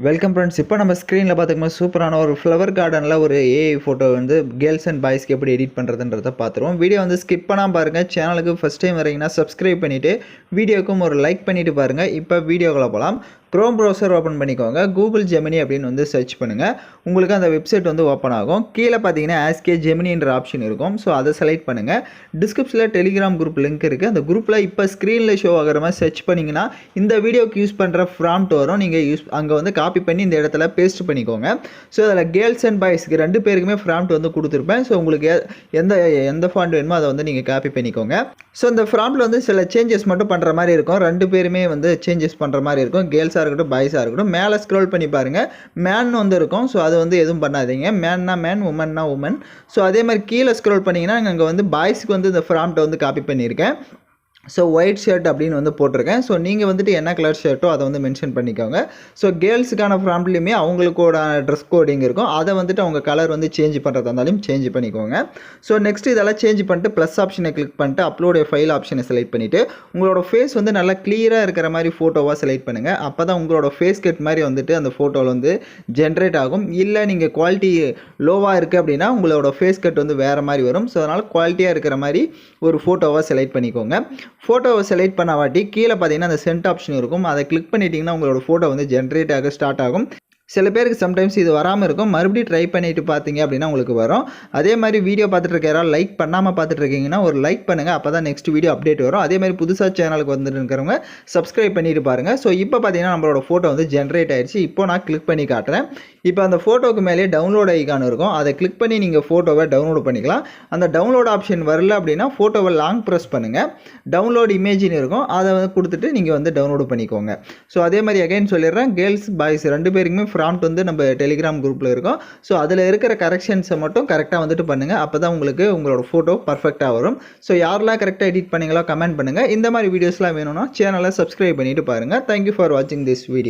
Welcome friends. இப்போ நம்ம ஸ்க்ரீனில் பார்த்துக்கோங்க சூப்பரான ஒரு ஃப்ளவர் கார்டனில் ஒரு ஏஐ ஃபோட்டோ வந்து கேர்ள்ஸ் அண்ட் பாய்ஸ்க்கு எப்படி எடிட் பண்ணுறதுன்றதை பார்த்துருவோம். வீடியோ வந்து ஸ்கிப் பண்ணாமல் பாருங்கள். சேனலுக்கு ஃபஸ்ட் டைம் வரீங்கன்னா சப்ஸ்கிரைப் பண்ணிவிட்டு வீடியோக்கும் ஒரு லைக் பண்ணிவிட்டு பாருங்கள். இப்போ வீடியோக்குள்ளே போகலாம். க்ரோம் ப்ரௌசர் ஓப்பன் பண்ணிக்கோங்க. கூகுள் ஜெமினி அப்படின்னு வந்து சர்ச் பண்ணுங்கள். உங்களுக்கு அந்த வெப்சைட் வந்து ஓப்பன் ஆகும். கீழே பார்த்தீங்கன்னா ஆஸ்கே ஜெமினின்ற ஆப்ஷன் இருக்கும். ஸோ அதை செலக்ட் பண்ணுங்கள். டிஸ்கிரிப்ஷனில் டெலிகிராம் குரூப் லிங்க் இருக்குது. அந்த குரூப்பில் இப்போ ஸ்க்ரீனில் ஷோ ஆகிற மாதிரி சர்ச் பண்ணிங்கன்னா இந்த வீடியோக்கு யூஸ் பண்ணுற ப்ராம்ப்ட் வரும். நீங்கள் அங்கே வந்து காப்பி பண்ணி இந்த இடத்துல பேஸ்ட் பண்ணிக்கோங்க. ஸோ அதில் கேர்ள்ஸ் அண்ட் பாய்ஸ்க்கு 2 பேருக்குமே ப்ராம்ப்ட் வந்து கொடுத்துருப்பேன். ஸோ உங்களுக்கு எந்த ஃபாண்ட் வேணுமோ அதை வந்து நீங்கள் காப்பி பண்ணிக்கோங்க. ஸோ இந்த ப்ராம்ப்டில் வந்து சில சேஞ்சஸ் மட்டும் பண்ணுற மாதிரி இருக்கும். 2 பேருமே வந்து சேஞ்சஸ் பண்ணுற மாதிரி இருக்கும். கேர்ள்ஸாக இருக்கட்டும் பாய்ஸாக இருக்கட்டும். மேலே ஸ்க்ரோல் பண்ணி பாருங்கள். மேன் வந்து இருக்கும். ஸோ அது வந்து எதுவும் பண்ணாதீங்க. மேன்னா மேன், உமன்னா உமன். ஸோ அதே மாதிரி கீழே ஸ்க்ரோல் பண்ணிங்கன்னா அங்கே வந்து பாய்ஸுக்கு வந்து இந்த ப்ராம்ப்டை வந்து காப்பி பண்ணியிருக்கேன். ஸோ ஒயிட் ஷர்ட் அப்படின்னு வந்து போட்டிருக்கேன். ஸோ நீங்கள் வந்துட்டு என்ன கலர் ஷர்ட்டோ அதை வந்து மென்ஷன் பண்ணிக்கோங்க. ஸோ கேர்ள்ஸுக்கான ப்ராம்ப்ட்லையுமே அவங்களுக்கோட ட்ரெஸ் கோடிங் இருக்கும். அதை வந்துட்டு அவங்க கலர் வந்து சேஞ்ச் பண்ணுறதா இருந்தாலும் சேஞ்ச் பண்ணிக்கோங்க. ஸோ நெக்ஸ்ட் இதெல்லாம் சேஞ்ச் பண்ணிட்டு ப்ளஸ் ஆப்ஷனை கிளிக் பண்ணிட்டு அப்லோட் ஃபைல் ஆப்ஷனை செலக்ட் பண்ணிவிட்டு உங்களோட ஃபேஸ் வந்து நல்லா கிளியராக இருக்கிற மாதிரி ஃபோட்டோவாக செலக்ட் பண்ணுங்கள். அப்போ தான் உங்களோட ஃபேஸ் கட் மாதிரி வந்துட்டு அந்த ஃபோட்டோவில் வந்து ஜென்ரேட் ஆகும். இல்லை நீங்கள் குவாலிட்டி லோவாக இருக்குது அப்படின்னா உங்களோட ஃபேஸ் கட் வந்து வேறு மாதிரி வரும். ஸோ அதனால் குவாலிட்டியாக இருக்கிற மாதிரி ஒரு ஃபோட்டோவாக செலக்ட் பண்ணிக்கோங்க. ஃபோட்டோவை செலக்ட் பண்ண வாட்டி கீழே பார்த்தீங்கன்னா அந்த சென்ட் ஆப்ஷன் இருக்கும். அதை கிளிக் பண்ணிட்டீங்கன்னா உங்களோட ஃபோட்டோ வந்து ஜென்ரேட் ஆக ஸ்டார்ட் ஆகும். சில பேருக்கு சம்டைம்ஸ் இது வராமல் இருக்கும். மறுபடியும் ட்ரை பண்ணிவிட்டு பார்த்தீங்க அப்படின்னா உங்களுக்கு வரும். அதே மாதிரி வீடியோ பார்த்துட்டு இருக்க யாராவது லைக் பண்ணாமல் பார்த்துட்டு இருக்கீங்கன்னா ஒரு லைக் பண்ணுங்கள். அப்போ தான் நெக்ஸ்ட் வீடியோ அப்டேட் வரும். அதே மாதிரி புதுசாக சேனலுக்கு வந்துட்டு இருக்கிறவங்க சப்ஸ்கிரைப் பண்ணிட்டு பாருங்கள். ஸோ இப்போ பார்த்தீங்கன்னா நம்மளோட ஃபோட்டோ வந்து ஜென்ரேட் ஆயிடுச்சு. இப்போ நான் கிளிக் பண்ணி காட்டுறேன். இப்போ அந்த ஃபோட்டோக்கு மேலே டவுன்லோட் ஐக்கான் இருக்கும். அதை கிளிக் பண்ணி நீங்கள் ஃபோட்டோவை டவுன்லோட் பண்ணிக்கலாம். அந்த டவுன்லோட் ஆப்ஷன் வரல அப்படின்னா ஃபோட்டோவை லாங் ப்ரெஸ் பண்ணுங்கள். டவுன்லோட் இமேஜின்னு இருக்கும். அதை வந்து கொடுத்துட்டு நீங்கள் வந்து டவுன்லோட் பண்ணிக்கோங்க. ஸோ அதே மாதிரி அகைன் சொல்லிடுறேன். கேர்ள்ஸ் பாய்ஸ் 2 பேருக்குமே ப்ராம்ப்ட் வந்து நம்ம டெலிகிராம் குரூப்பில் இருக்கும். ஸோ அதில் இருக்கிற கரெக்ஷன்ஸை மட்டும் கரெக்டாக வந்துட்டு பண்ணுங்கள். அப்போ தான் உங்களுக்கு உங்களோட ஃபோட்டோ பர்ஃபெக்டாக வரும். ஸோ யாரெல்லாம் கரெக்டாக எடிட் பண்ணீங்களோ கமெண்ட் பண்ணுங்கள். இந்த மாதிரி வீடியோஸ்லாம் வேணும்னா சேனலை சப்ஸ்கிரைப் பண்ணிவிட்டு பாருங்கள். தேங்க்யூ ஃபார் வாட்சிங் திஸ் வீடியோ.